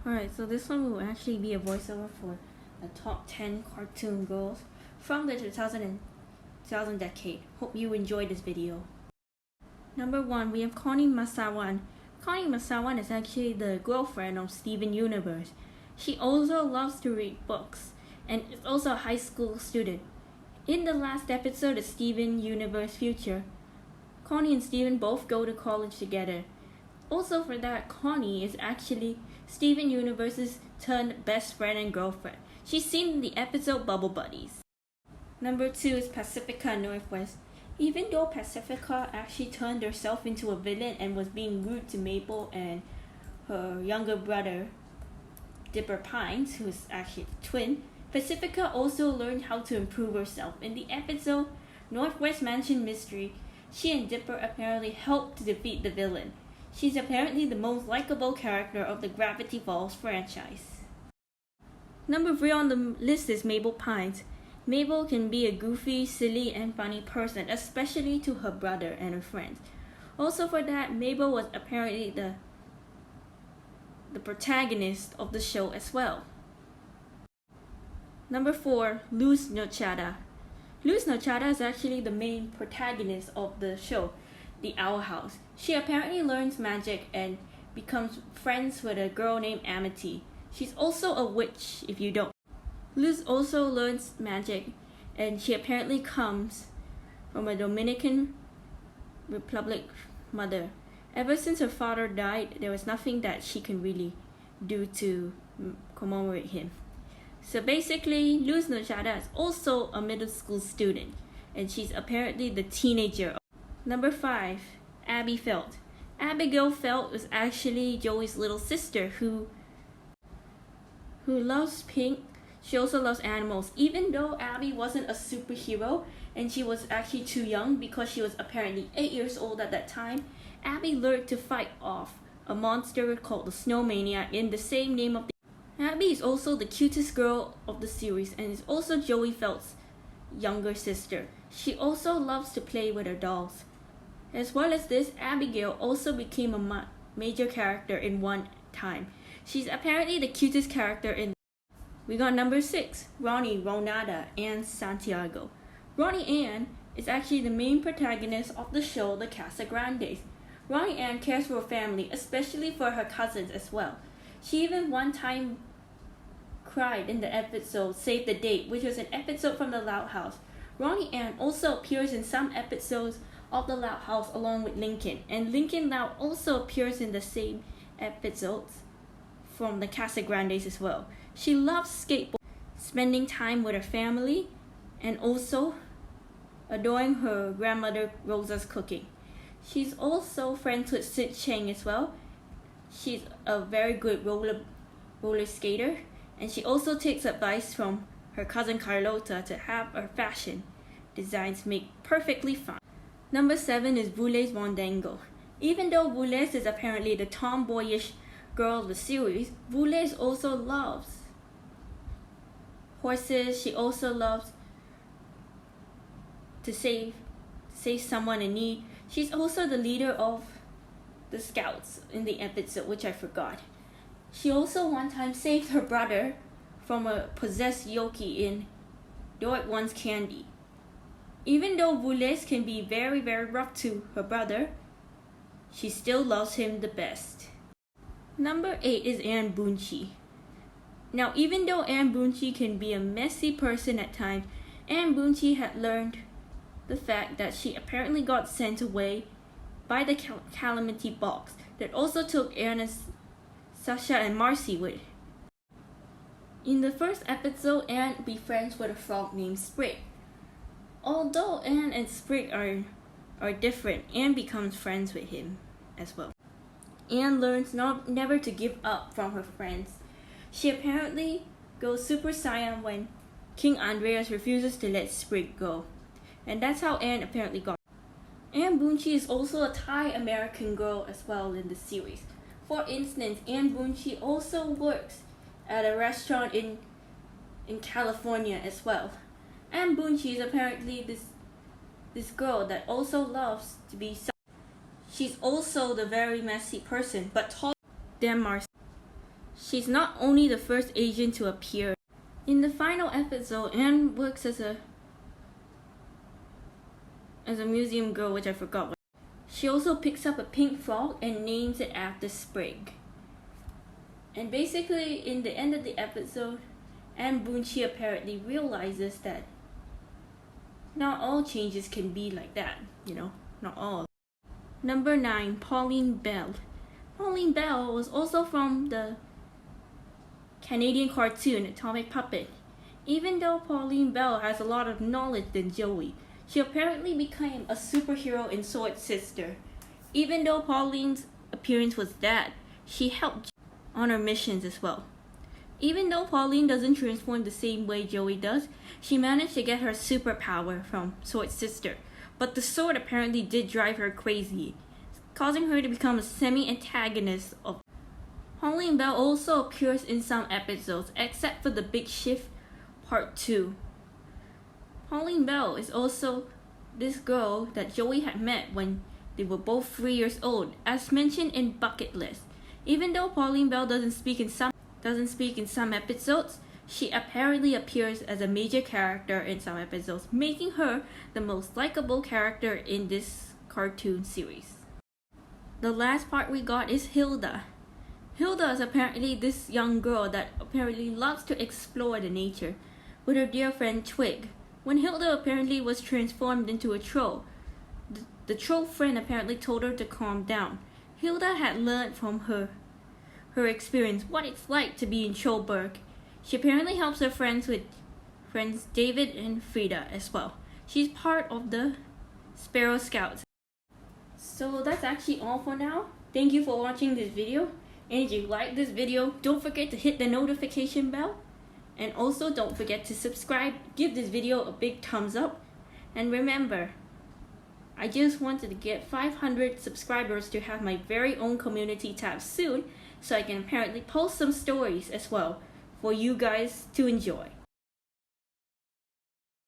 Alright, so this one will actually be a voiceover for the top 10 cartoon girls from the 2000 decade. Hope you enjoyed this video. Number 1, we have Connie Masawan. Connie Masawan is actually the girlfriend of Steven Universe. She also loves to read books and is also a high school student. In the last episode of Steven Universe Future, Connie and Steven both go to college together. Also for that, Connie is actually Steven Universe's turned best friend and girlfriend. She's seen in the episode Bubble Buddies. Number 2 is Pacifica Northwest. Even though Pacifica actually turned herself into a villain and was being rude to Mabel and her younger brother, Dipper Pines, who's actually a twin, Pacifica also learned how to improve herself. In the episode Northwest Mansion Mystery, she and Dipper apparently helped to defeat the villain. She's apparently the most likable character of the Gravity Falls franchise. Number 3 on the list is Mabel Pines. Mabel can be a goofy, silly, and funny person, especially to her brother and her friends. Also for that, Mabel was apparently the protagonist of the show as well. Number 4, Luz Noceda. Luz Nocada is actually the main protagonist of the show, The Owl House. She apparently learns magic and becomes friends with a girl named Amity. She's also a witch, if you don't. Luz also learns magic, and she apparently comes from a Dominican Republic mother. Ever since her father died, there was nothing that she can really do to commemorate him. So basically, Luz Noceda is also a middle school student, and she's apparently the teenager. Number 5, Abby Felt. Abigail Felt is actually Joey's little sister who loves pink. She also loves animals. Even though Abby wasn't a superhero and she was actually too young because she was apparently 8 years old at that time, Abby learned to fight off a monster called the Snowmania in the same name of the... Abby is also the cutest girl of the series and is also Joey Felt's younger sister. She also loves to play with her dolls. As well as this, Abigail also became a major character in one time. She's apparently the cutest character in... We got number 6, Ronnie, Ronalda, and Santiago. Ronnie-Anne is actually the main protagonist of the show The Casa Grandes. Ronnie-Anne cares for her family, especially for her cousins as well. She even one time cried in the episode Save the Date, which was an episode from The Loud House. Ronnie-Anne also appears in some episodes of The Loud House along with Lincoln, and Lincoln now also appears in the same episodes from the Casa Grandes as well. She loves skateboarding, spending time with her family, and also adoring her grandmother Rosa's cooking. She's also friends with Sid Chang as well. She's a very good roller skater, and she also takes advice from her cousin Carlota to have her fashion designs made perfectly fine. Number 7 is Voulez Van Dango. Even though Voulez is apparently the tomboyish girl of the series, Voulez also loves horses. She also loves to save someone in need. She's also the leader of the scouts in the episode, which I forgot. She also one time saved her brother from a possessed Yoki in Do It Once Candy. Even though Voulez can be very, very rough to her brother, she still loves him the best. Number 8 is Anne Boonchuy. Now, even though Anne Boonchuy can be a messy person at times, Anne Boonchuy had learned the fact that she apparently got sent away by the Calamity Box that also took Anne's Sasha and Marcy with. In the first episode, Anne befriends with a frog named Sprig. Although Anne and Sprig are different, Anne becomes friends with him as well. Anne learns never to give up from her friends. She apparently goes Super Saiyan when King Andreas refuses to let Sprig go. And that's how Anne apparently got. Anne Boonchuy is also a Thai-American girl as well in the series. For instance, Anne Boonchuy also works at a restaurant in California as well. Anne Boonchuy is apparently this girl that also loves to be... She's also the very messy person, but taller than Marcy. She's not only the first Asian to appear. In the final episode, Anne works as a museum girl, which I forgot. She also picks up a pink frog and names it after Sprig. And basically, in the end of the episode, Anne Boonchuy apparently realizes that not all changes can be like that, not all. Number 9, Pauline Bell. Pauline Bell was also from the Canadian cartoon Atomic Puppet. Even though Pauline Bell has a lot of knowledge than Joey, she apparently became a superhero in Sword Sister. Even though Pauline's appearance was that, she helped on her missions as well. Even though Pauline doesn't transform the same way Joey does, she managed to get her superpower from Sword Sister. But the sword apparently did drive her crazy, causing her to become a semi-antagonist of. Pauline Bell also appears in some episodes, except for The Big Shift Part 2. Pauline Bell is also this girl that Joey had met when they were both 3 years old, as mentioned in Bucket List. Even though Pauline Bell doesn't speak in some episodes, she apparently appears as a major character in some episodes, making her the most likable character in this cartoon series. The last part we got is Hilda. Hilda is apparently this young girl that apparently loves to explore the nature with her dear friend Twig. When Hilda apparently was transformed into a troll, the troll friend apparently told her to calm down. Hilda had learned from her experience what it's like to be in Trollberg. She apparently helps her friends David and Frida as well. She's part of the Sparrow Scouts. So that's actually all for now. Thank you for watching this video. And if you like this video, don't forget to hit the notification bell. And also don't forget to subscribe, give this video a big thumbs up. And remember, I just wanted to get 500 subscribers to have my very own community tab soon, so I can apparently post some stories as well for you guys to enjoy.